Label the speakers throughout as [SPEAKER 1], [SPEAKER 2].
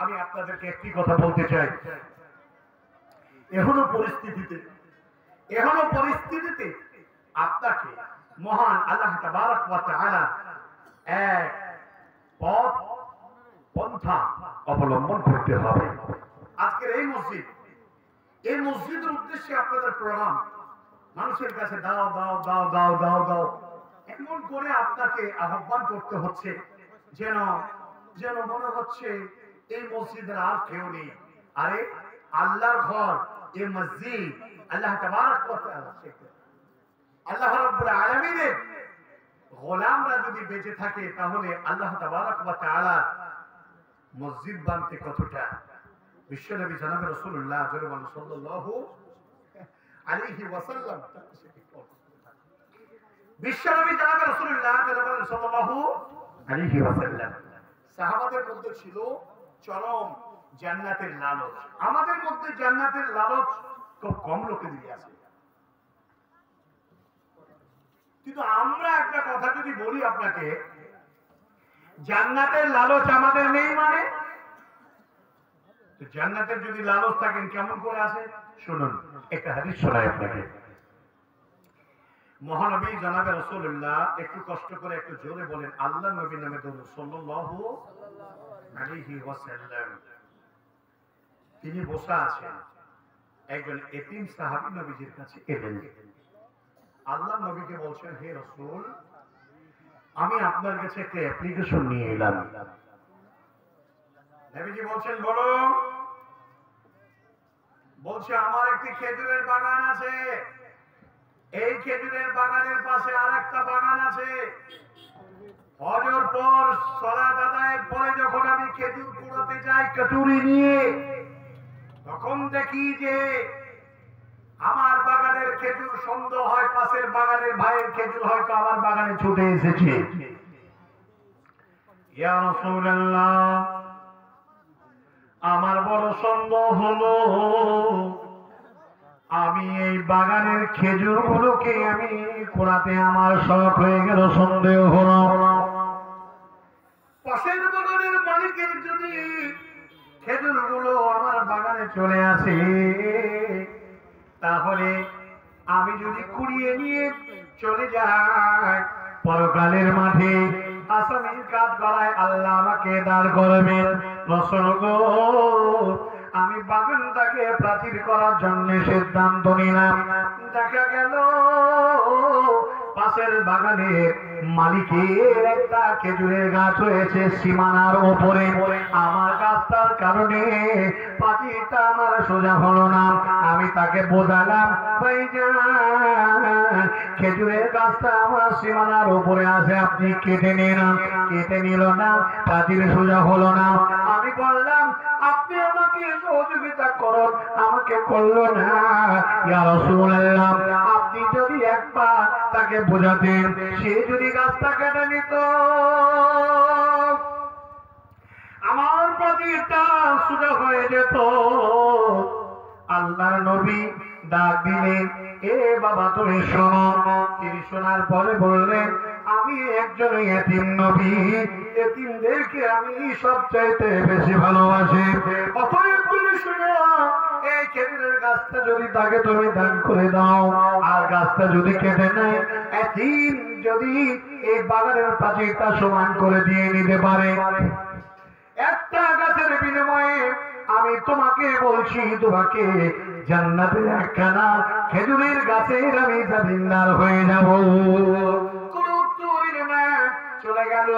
[SPEAKER 1] আমি আপনাদেরকে একটি কথা বলতে চাই, এখনো পরিস্থিতিতে আপনাকে মহান আল্লাহ তাবারক ওয়া তাআলা এক পন্থা অবলম্বন করতে হবে। আজকের এই মসজিদের উদ্দেশ্যে আপনাদের প্রোগ্রাম, মানুষের কাছে দাও দাও দাও দাও দাও দাও এমন করে আপনাকে আহ্বান করতে হচ্ছে যেন যেন মনে হচ্ছে এই মসজিদের আর কেউ নেই। আরে আল্লাহর ঘর, এই মসজিদ আল্লাহ তাবারক ওয়া তাআলা, আল্লাহ রাব্বুল আলামিনের গোলামরা যদি বেঁচে থাকে তাহলে আল্লাহ তাবারক ওয়া তাআলা মসজিদ বানাতে কতটা। বিশ্বনবী জনাব রাসূলুল্লাহ সাল্লাল্লাহু আলাইহি ওয়াসাল্লাম, বিশ্বনবী জনাব রাসূলুল্লাহ সাল্লাল্লাহু আলাইহি ওয়াসাল্লাম সাহাবাদের মধ্যে ছিল চরম জান্নাতের লালচ। আমাদের মধ্যে জান্নাতের লালচ খুব কম লোকেরই আছে, কিন্তু আমরা একটা কথা যদি বলি আপনাকে, জান্নাতের লালচ আমাদের নেই মানে, তো জান্নাতের যদি লালচ থাকেন কেমন করে আসে শুনুন, একটা হাদিস শোনাই আপনাকে। মহানবী জনাবে রাসূলুল্লাহ, একটু কষ্ট করে একটু জোরে বলেন আল্লাহ নবীর নামে দরুদ সাল্লাল্লাহু আলাইহি ওয়াসাল্লাম। তিনি বসে আছেন, একজন এতিম সাহাবী নবীজির কাছে এলেন। আল্লাহ নবীকে বলছেন, হে রাসূল, আমি আপনার কাছে একটা অ্যাপ্লিকেশন নিয়ে এলাম। নবীজি বলছেন, বলো। বলছে, আমার একটি খেজুরের বাগান আছে, এই খেজুরের বাগানের পাশে আরেকটা বাগান আছে। ফজর পর সালাত আদায়ের পরে যখন আমি খেজুর কুড়াতে যাই কাটুরি নিয়ে, তখন দেখি যে আমার বাগানের খেজুর সন্দেহ হয় পাশের বাগানের ভাইয়ের খেজুর হয়তো আমার বাগানে ছুটে এসেছে। ইয়া রাসূলুল্লাহ, আমার বড় সন্দেহ হলো, আমি এই বাগানের খেজুর গুলোকে আমি কুড়াতে আমার শখ হয়ে গেল, সন্দেহ হলো পাশের বাগানের মালিকের যদি খেজুর গুলো আমার বাগানে চলে আসে, তাহলে আমি যদি কুড়িয়ে নিয়ে চলে যাই পরকালের মাঠে আসামির কাঠ গড়ায় আল্লাহ আমাকে দাঁড় করবেন। রাসূল গো, আমি বাগানটাকে প্রাচীর করার জন্য সিদ্ধান্ত নিলাম। দেখা গেল পাশের বাগানের মালিকের একটা খেজুরের গাছ হয়েছে সীমানার উপরে, আমার গাছটার কারণে পাখিটা আমার সোজা হলো না। আমি তাকে বোঝালাম, ভাইজান খেজুরের গাছটা আমার সীমানার উপরে আছে, আপনি কেটে নিন। কেটে নিল না, পাখির সোজা হলো না। আমি বললাম, আপনি আমাকে সহযোগিতা করুন, আমাকে করলো না। ইয়া রাসূলুল্লাহ, আপনি যদি একবার তাকে বোঝাতেন, সে যদি গাছটা কেটে নিত, আমার পাখিটা সোজা হয়ে যেত। আল্লাহর নবী ডাক দিলেন, এ বাবা তুমি শোনো। তিনি শোনার পরে বললেন, আমি একজন এতিম নবী, এতিমদেরকে আমি সবচাইতে বেশি ভালোবাসি। অতএব তুমি শুনো, এই খেজুরের গাছটা যদি তাকে তুমি দান করে দাও, আর গাছটা যদি কেটে নেয়, এতিম যদি এই বাগানের প্রাচীরটা সমান করে দিয়ে নিতে পারে, একটা গাছের বিনিময়ে আমি তোমাকে বলছি, তোমাকে জান্নাতের একখানা খেজুরের গাছের আমি জামিনদার হয়ে যাব। চলে গেল।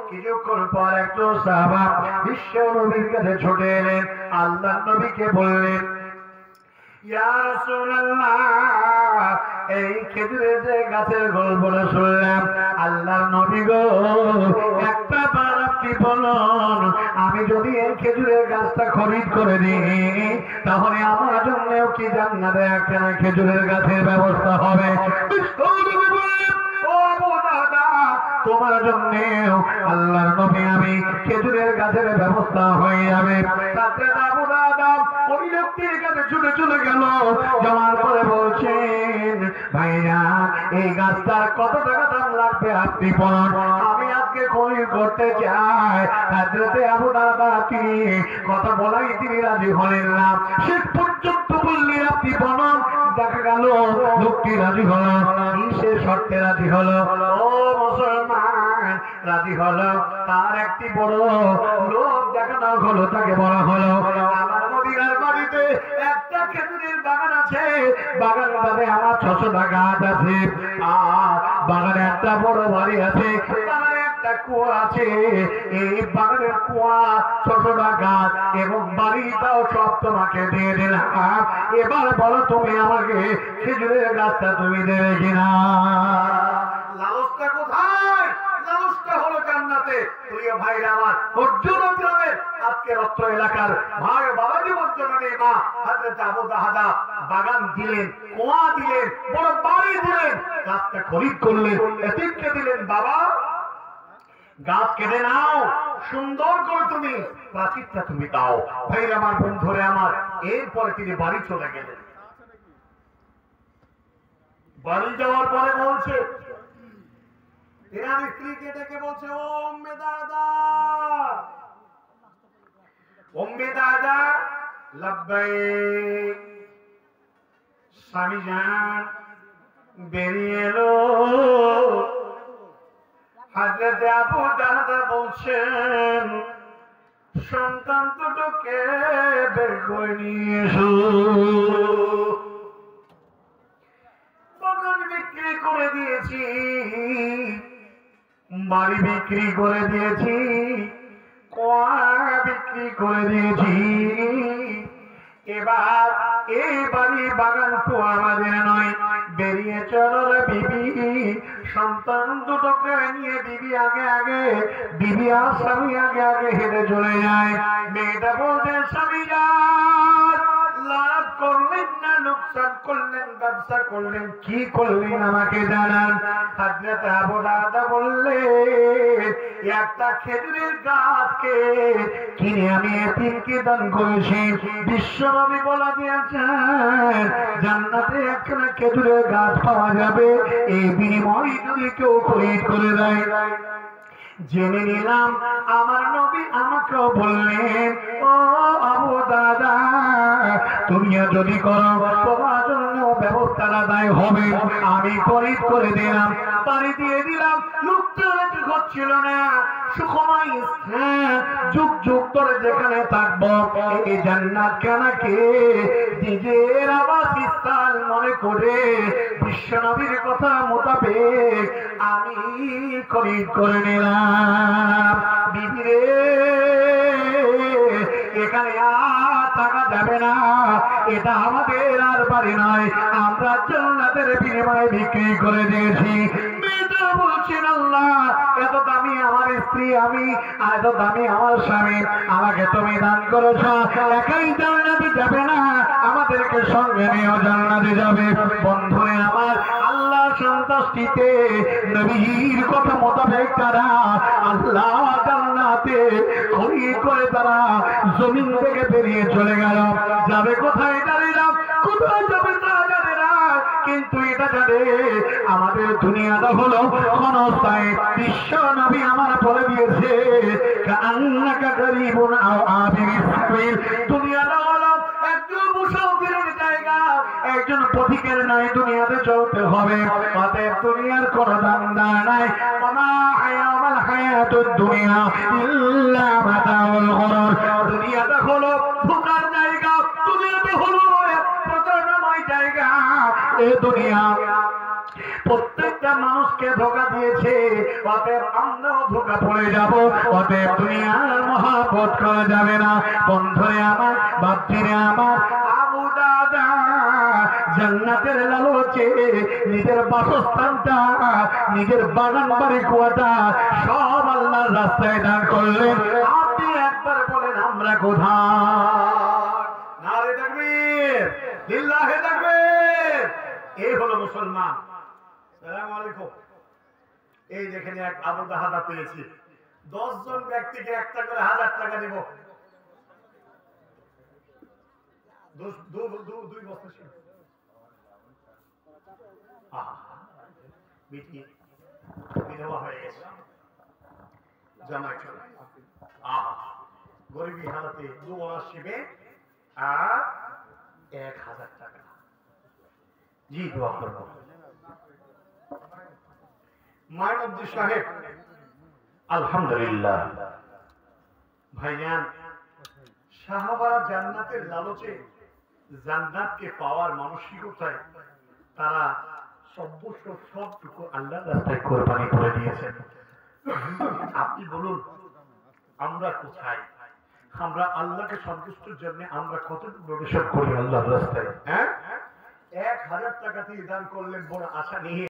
[SPEAKER 1] কিছুক্ষণ পর একজন সাহাবা বিশ্ব নবীর কাছে ছুটে এলেন, আল্লাহ নবীকে বললেন, ইয়া রাসূলুল্লাহ, এই খেজুরের যে গাছের গল্পটা শুনলাম, আল্লাহ নবী গো, একটা বার আপনি বলুন, আমি যদি এই খেজুরের গাছটা খরিদ করে দিই, তাহলে আমার জন্যও কি জান্নাতে একখানা খেজুরের গাছের ব্যবস্থা হবে? তোমার জন্য আল্লাহর নবী আমি খেজুরের গাছের ব্যবস্থা হয়ে যাবে। তাতে আবু দাদা ওই লোকটির কাছে ছুটে চলে গেল, যাওয়ার পরে বলছেন, ভাইজান এই গাছটার কত টাকা দাম লাগবে আপনি বলুন। আমি আজকে খরিদ করতে চাই। হযরতে আবু দারদা তিনি কথা বলাই তিনি রাজি হলেন না। শেষ পর্যন্ত বললেন আপনি বলুন। দেখা গেল লোকটি রাজি হলো। কিসের শর্তে রাজি হলো? ও মুসলমান, রাজি হলো। তার একটি বড় লোক দেখানো হলো, তাকে বলা হলো আমার মদিনার বাড়িতে একটা খেজুরের বাগান আছে, বাগানটাতে আমার 600 টাকা আছে, আর বাগানে একটা বড় বাড়ি আছে, বাগানে একটা কুয়া আছে, এই বাগানের কুয়া 600 টাকা এবং বাড়িটাও সব তোমাকে দিয়ে দিলাম। এবার বলো তুমি আমাকে খেজুরের গাছটা তুমি দেবে কিনা? লালসটা কোথায়? লালসটা হলো জান্নাতে। প্রিয় ভাইরা আমার, অর্জুন গ্রামের আজকে রত্ন এলাকার ভাই বাবা জীবনজননী মা হযরত আবু দাহদা বাগান দিলেন, কুয়া দিলেন, বড় বাড়ি দিলেন, গাছটা খরিদ করলেন, এতিককে দিলেন বাবা গাছ কেটে নাও, সুন্দর করে তুমি প্রাচীরটা তুমি দাও। ভাইরা আমার, বন্ধুরে আমার, এরপরে তিনি বাড়ি চলে গেলেন। বাড়ি যাওয়ার পরে বলছে এনার স্ত্রীকে ডেকে বলছে, ও উম্মে দাদা, উম্মে দাদা লাব্বাইক। স্বামী যান বেরিয়ে এলো। হযরতে আবু দারদা বলছেন সন্তান দুটোকে বের করে নিয়ে এসো। বাগান বিক্রি করে দিয়েছি, বাড়ি বিক্রি করে দিয়েছি, কুয়া বিক্রি করে দিয়েছি, এবার এই বাড়ি বাগান তো আমাদের নয়, বেরিয়ে চলো রে বিবি। সন্তান দুটোকে নিয়ে বিবি আগে আগে, বিবি আর স্বামী আগে আগে হেঁটে চলে যায়। মেয়েটা বলছে স্বামী যান, লাভ করলেন না লোকসান করলেন, ব্যবসা করলেন, কি করলেন আমাকে জানান। হযরত আবু দারদা বললেন একটা খেজুরের গাছকে কিনে আমি এতিমকে দান করেছি। বিশ্বনবী বলা দিয়েছেন জান্নাতে একখানা খেজুরের গাছ পাওয়া যাবে, এই বিনিময় যদি কেউ খরিদ করে দেয়। জেনে নিলাম আমার নবী আমাকেও বললেন, ও আবু দাদা তুমি যদি করো তোমার জন্য ব্যবস্থা আদায় হবে। আমি খরিদ করে দিলাম, বাড়ি দিয়ে দিলাম। লোকটা রাজি হচ্ছিল না। সুখময় স্থান, যুগ যুগ ধরে যেখানে থাকবো, এই জান্নাত খানাকে নিজের আবাসস্থান মনে করে বিশ্বনবীর কথা মোতাবেক আমি খরিদ করে নিলাম। বিবিরে এখানে আর থাকা যাবে না, এটা আমাদের আর বাড়ি নয়, আমরা জান্নাতের বিনিময়ে বিক্রি করে দিয়েছি। মেয়েটা বলছেন আল্লাহ এত দামি আমার স্ত্রী আমি, এত দামি আমার স্বামী, আমাকে তুমি দান করেছ, একাই জান্নাতে যাবে না, আমাদেরকে সঙ্গে নিয়েও জান্নাতে যাবে। বন্ধুরে আমার, আল্লাহ সন্তুষ্টিতে নবীর কথা মোতাবেক তারা আল্লাহ জান্নাতে খরিদ করে তারা জমিন থেকে বেরিয়ে চলে গেল। যাবে কোথায় জানি না, কোথায় যাবে তা জানে না, কিন্তু এটা জানে আমাদের দুনিয়াটা হলো ক্ষণস্থায়ী। বিশ্ব নবী আমার বলে দিয়েছে কান্নাকা গরীবুন আও আবির সাবিল, দুনিয়াটা হলো একজন মুসাফিরের জায়গা, একজন পথিকের নাই দুনিয়াতে চলতে হবে। অতএব দুনিয়ার কোনো দাম নাই। ওমা হায়াউল হায়াতুদ দুনিয়া ইল্লা মাতাউল গুরুর, দুনিয়াটা হলো ধোঁকার জায়গা, দুনিয়াটা হলো প্রতারণাময় জায়গা। এই দুনিয়া প্রত্যেকটা মানুষকে ধোঁকা দিয়েছে, অতএব আমরাও ধোঁকা পড়ে যাব। অতএব দুনিয়ার মহাবত করা যাবে না। বন্ধুরে আমার, বাপজিরে আমার, আবু দাদা জান্নাতের লালচে নিজের বাসস্থানটা, নিজের বাগান বাড়ি কুয়াটা সব আল্লাহর রাস্তায় দান করলেন। আপনি একবার বলেন আমরা কোথায়? নারে তাকবীর, লিল্লাহি তাকবীর। এই হলো মুসলমান। আসসালামু আলাইকুম। এই যেখানে এক আবু দাহদা পেয়েছি, 10 জন ব্যক্তিকে একটা করে 1000 টাকা দিব। দুই বছর বেটি বিধবা হয়ে গেছে, জামাই চলে গরিবী হালাতে 2 ওয়ালা শিবে আর 1000 টাকা। জি দোয়া করবো। মায়ানব্বী সাহেব আলহামদুলিল্লাহ ভাইজান, সাহাবারা জান্নাতের লালচে জান্নাতকে পাওয়ার মানসিকতায় তারা সর্বস্ব সবটুকু আল্লাহর রাস্তায় কোরবানি করে দিয়েছেন। আপনি বলুন আমরা কোথায়? আমরা আল্লাহকে সন্তুষ্টির জন্য আমরা কতটুকু ডোনেশন করি আল্লাহর রাস্তায়? হ্যাঁ, 1000 টাকা দিয়ে দান করলেন বড় আশা নিয়ে।